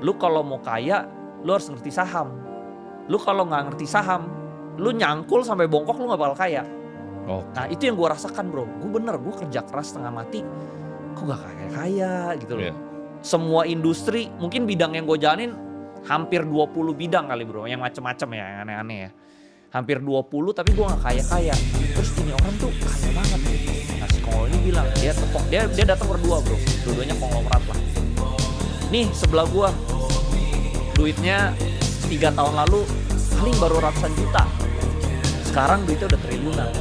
Lu kalau mau kaya, lu harus ngerti saham. Lu kalau nggak ngerti saham, lu nyangkul sampai bongkok lu nggak bakal kaya. Nah Oke. itu yang gue rasakan bro. Gue bener, gue kerja keras setengah mati, kok gak kaya-kaya gitu loh. Iya. Semua industri, mungkin bidang yang gue jalanin hampir 20 bidang kali bro, yang macem-macem ya, yang aneh-aneh ya. Hampir 20 tapi gue gak kaya-kaya. Terus ini orang tuh kaya banget. Nah si Kongol ini bilang, dia datang berdua bro, dua-duanya konglomerat lah. Nih sebelah gue, duitnya 3 tahun lalu paling baru ratusan juta. Sekarang duitnya udah triliunan.